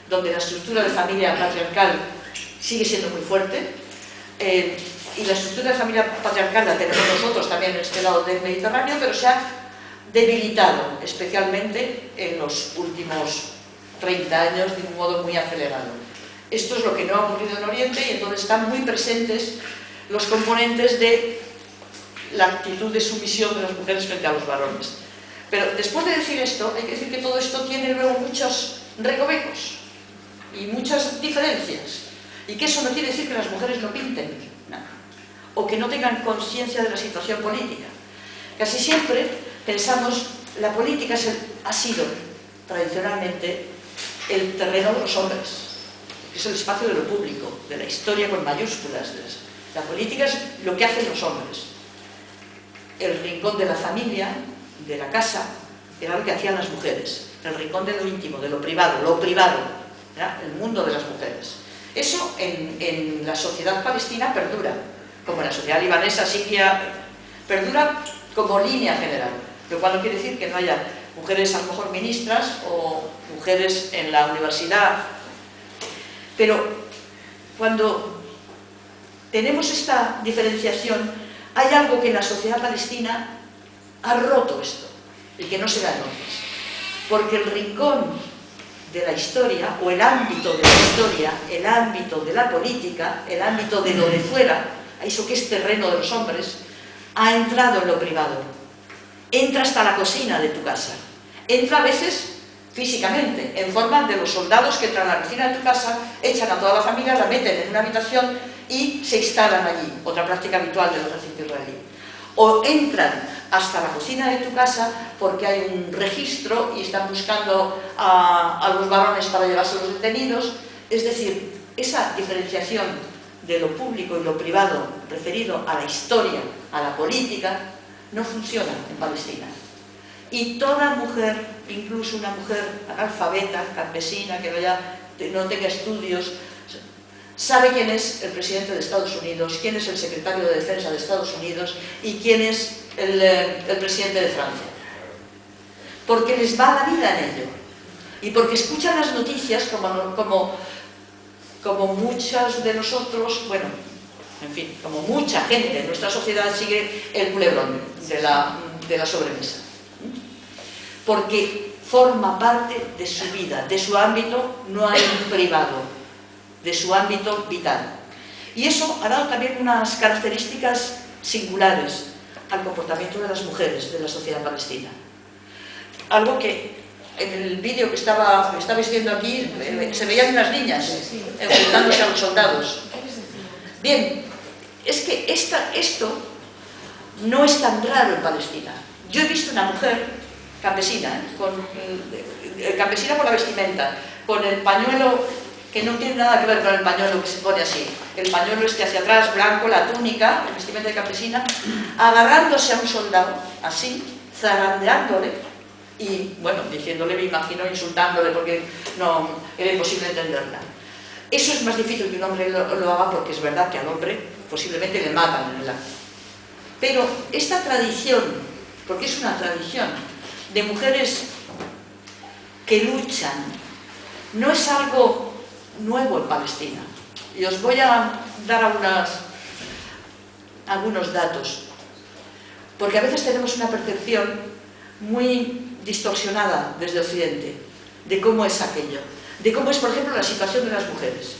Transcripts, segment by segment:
donde la estructura de familia patriarcal sigue siendo muy fuerte, y la estructura de familia patriarcal la tenemos nosotros también en este lado del Mediterráneo, pero se ha debilitado especialmente en los últimos 30 años de un modo muy acelerado. Esto es lo que no ha ocurrido en Oriente, y entonces están muy presentes los componentes de la actitud de sumisión de las mujeres frente a los varones. Pero después de decir esto, hay que decir que todo esto tiene luego muchos recovecos y muchas diferencias, y que eso no quiere decir que las mujeres no pinten, no, o que no tengan conciencia de la situación política. Casi siempre pensamos, la política ha sido tradicionalmente el terreno de los hombres, que es el espacio de lo público, de la historia con mayúsculas. La política es lo que hacen los hombres. El rincón de la familia, de la casa, era lo que hacían las mujeres. El rincón de lo íntimo, de lo privado, ¿ya? El mundo de las mujeres. Eso en la sociedad palestina perdura, como en la sociedad libanesa, siria, perdura como línea general, lo cual no quiere decir que no haya mujeres a lo mejor ministras o mujeres en la universidad. Pero cuando tenemos esta diferenciación, hay algo que en la sociedad palestina ha roto esto, y que no se da en otras. Porque el rincón de la historia, o el ámbito de la historia, el ámbito de la política, el ámbito de lo de fuera, eso que es terreno de los hombres, ha entrado en lo privado. Entra hasta la cocina de tu casa. Entra a veces físicamente, en forma de los soldados que entran a la cocina de tu casa, echan a toda la familia, la meten en una habitación y se instalan allí, otra práctica habitual del ejército israelí. O entran hasta la cocina de tu casa porque hay un registro y están buscando a los varones para llevarse a los detenidos. Es decir, esa diferenciación de lo público y lo privado referido a la historia, a la política, no funciona en Palestina. Y toda mujer, incluso una mujer analfabeta, campesina, que no tenga estudios, sabe quién es el presidente de Estados Unidos, quién es el secretario de Defensa de Estados Unidos y quién es el presidente de Francia. Porque les va la vida en ello. Y porque escuchan las noticias como muchas de nosotros, bueno, en fin, como mucha gente en nuestra sociedad sigue el culebrón de la sobremesa. Porque forma parte de su vida, de su ámbito no hay un privado, de su ámbito vital. Y eso ha dado también unas características singulares al comportamiento de las mujeres de la sociedad palestina. Algo que en el vídeo que estabais viendo aquí se veían unas niñas enfrentándose a los soldados. Bien, es que esto no es tan raro en Palestina. Yo he visto una mujer campesina, campesina por la vestimenta, con el pañuelo que no tiene nada que ver con el pañuelo que se pone así, el pañuelo hacia atrás, blanco, la túnica, el vestimenta de campesina, agarrándose a un soldado, así, zarandeándole, y bueno, diciéndole, me imagino, insultándole, porque no era imposible entenderla. Eso es más difícil que un hombre lo haga, porque es verdad que al hombre posiblemente le matan en el acto. Pero esta tradición, porque es una tradición de mujeres que luchan, no es algo nuevo en Palestina. Y os voy a dar algunos datos, porque a veces tenemos una percepción muy distorsionada desde Occidente de cómo es aquello, de cómo es, por ejemplo, la situación de las mujeres.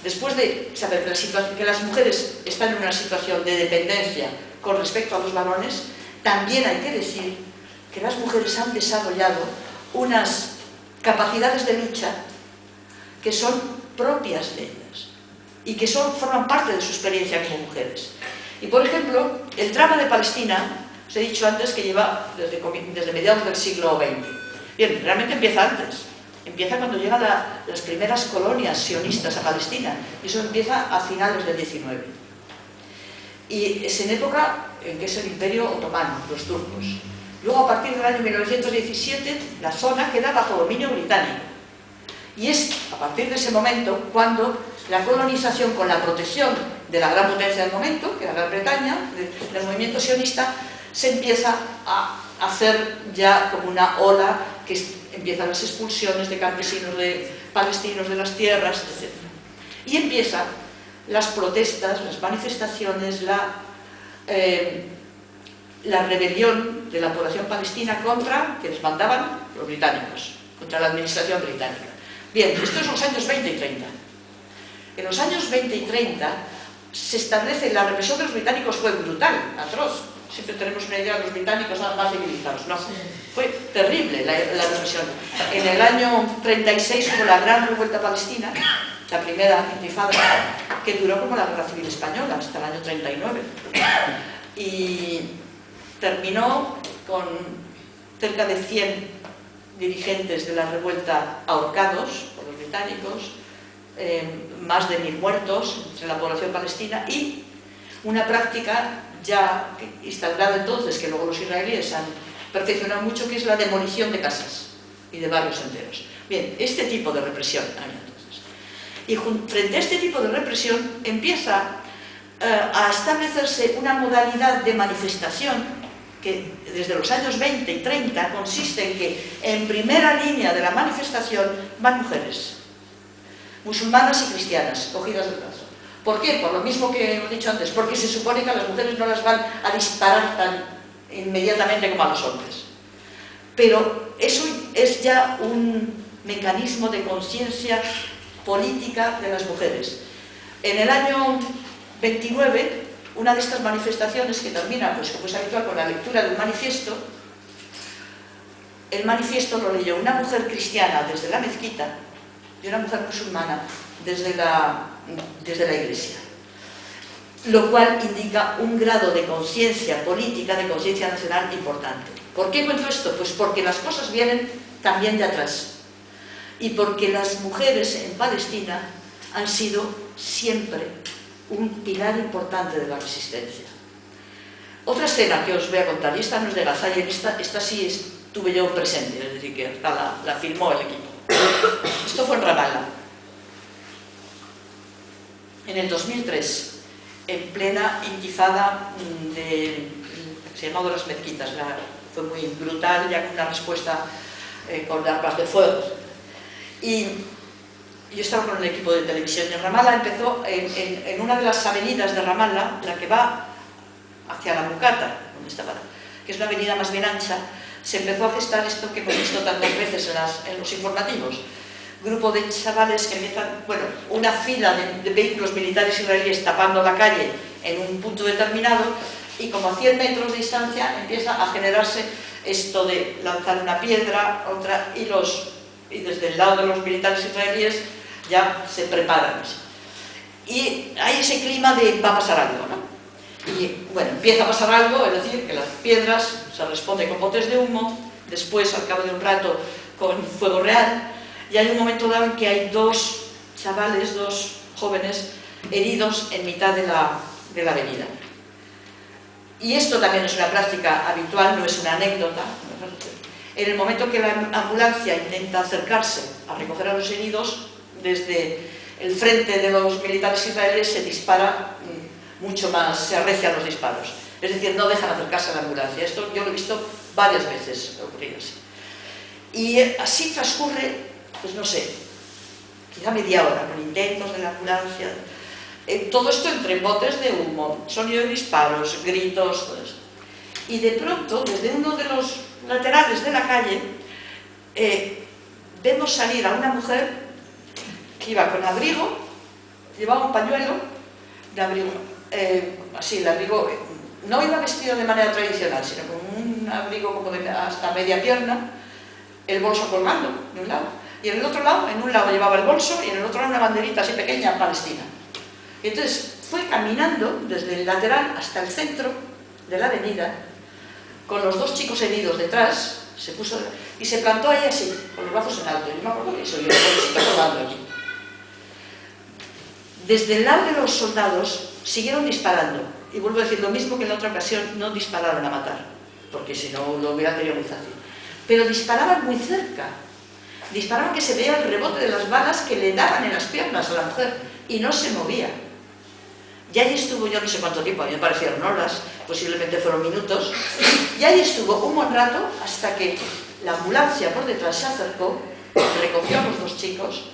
Después de saber que las mujeres están en una situación de dependencia con respecto a los varones, también hay que decir que las mujeres han desarrollado unas capacidades de lucha que son propias de ellas y que forman parte de su experiencia como mujeres. Y por ejemplo, el drama de Palestina, os he dicho antes que lleva desde mediados del siglo XX. Bien, realmente empieza antes. Empieza cuando llegan las primeras colonias sionistas a Palestina, y eso empieza a finales del XIX. Y es en época en que es el Imperio Otomano, los turcos. Luego, a partir del año 1917, la zona queda bajo dominio británico. Y es a partir de ese momento cuando la colonización, con la protección de la gran potencia del momento, que era Gran Bretaña, del movimiento sionista, se empieza a hacer ya como una ola, que empiezan las expulsiones de campesinos de palestinos de las tierras, etc. Y empiezan las protestas, las manifestaciones, la rebelión de la población palestina contra quienes mandaban los británicos, contra la administración británica. Bien, esto es los años 20 y 30. En los años 20 y 30 se establece, la represión de los británicos fue brutal, atroz. Siempre tenemos una idea de los británicos nada más civilizados, ¿no? Fue terrible la represión. En el año 36 hubo la gran revuelta palestina, la primera intifada, que duró como la Guerra Civil Española, hasta el año 39. Y terminó con cerca de 100 dirigentes de la revuelta ahorcados por los británicos, más de 1000 muertos entre la población palestina y una práctica ya instaurada entonces, que luego los israelíes han perfeccionado mucho, que es la demolición de casas y de barrios enteros. Bien, este tipo de represión había entonces. Y frente a este tipo de represión empieza a establecerse una modalidad de manifestación que desde los años 20 y 30 consiste en que en primera línea de la manifestación van mujeres, musulmanas y cristianas, cogidas del brazo. ¿Por qué? Por lo mismo que he dicho antes, porque se supone que a las mujeres no las van a disparar tan inmediatamente como a los hombres. Pero eso es ya un mecanismo de conciencia política de las mujeres. En el año 29, una de estas manifestaciones que termina, pues como es habitual, con la lectura de un manifiesto, el manifiesto lo leyó una mujer cristiana desde la mezquita y una mujer musulmana desde la iglesia, lo cual indica un grado de conciencia política, de conciencia nacional importante. ¿Por qué cuento esto? Pues porque las cosas vienen también de atrás y porque las mujeres en Palestina han sido siempre un pilar importante de la resistencia. Otra escena que os voy a contar, y esta no es de Gaza, y esta sí estuve yo presente, es decir, que la filmó el equipo. Esto fue en Ramallah, en el 2003, en plena intifada que se llamó de las mezquitas. Fue muy brutal, ya con una respuesta con armas de fuego. Y yo estaba con el equipo de televisión en Ramallah. Empezó en una de las avenidas de Ramallah, la que va hacia la Mucata, donde estaba, que es una avenida más bien ancha. Se empezó a gestar esto que hemos visto tantas veces en los informativos. Grupo de chavales que empiezan, bueno, una fila de vehículos militares israelíes tapando la calle en un punto determinado, y como a 100 metros de distancia empieza a generarse esto de lanzar una piedra, otra, y desde el lado de los militares israelíes ya se preparan. Y hay ese clima de va a pasar algo, ¿no? Y bueno, empieza a pasar algo, es decir, que las piedras se responden con botes de humo, después al cabo de un rato con fuego real, y hay un momento dado en que hay dos chavales, dos jóvenes heridos en mitad de la avenida. Y esto también es una práctica habitual, no es una anécdota. En el momento que la ambulancia intenta acercarse a recoger a los heridos, desde el frente de los militares israelíes se dispara mucho más, se arrecian los disparos. Es decir, no dejan acercarse a la ambulancia. Esto yo lo he visto varias veces ocurrir así. Y así transcurre, pues no sé, quizá media hora, con intentos de la ambulancia. Todo esto entre botes de humo, sonido de disparos, gritos, todo eso. Y de pronto, desde uno de los laterales de la calle, vemos salir a una mujer que iba con abrigo, llevaba un pañuelo de abrigo, así, el abrigo, no iba vestido de manera tradicional, sino con un abrigo como de hasta media pierna, el bolso colgando de un lado, y en el otro lado, en un lado llevaba el bolso y en el otro lado una banderita así pequeña, Palestina. Y entonces fue caminando desde el lateral hasta el centro de la avenida, con los dos chicos heridos detrás, se puso y se plantó ahí así, con los brazos en alto. Yo me acuerdo que eso, yo el bolsito colgando aquí. Desde el lado de los soldados siguieron disparando, y vuelvo a decir lo mismo que en la otra ocasión, no dispararon a matar, porque si no lo hubieran tenido muy fácil, pero disparaban muy cerca, disparaban que se veía el rebote de las balas que le daban en las piernas a la mujer, y no se movía. Y ahí estuvo yo no sé cuánto tiempo, a mí me parecieron horas, posiblemente fueron minutos, y ahí estuvo un buen rato hasta que la ambulancia por detrás se acercó, recogió a los dos chicos,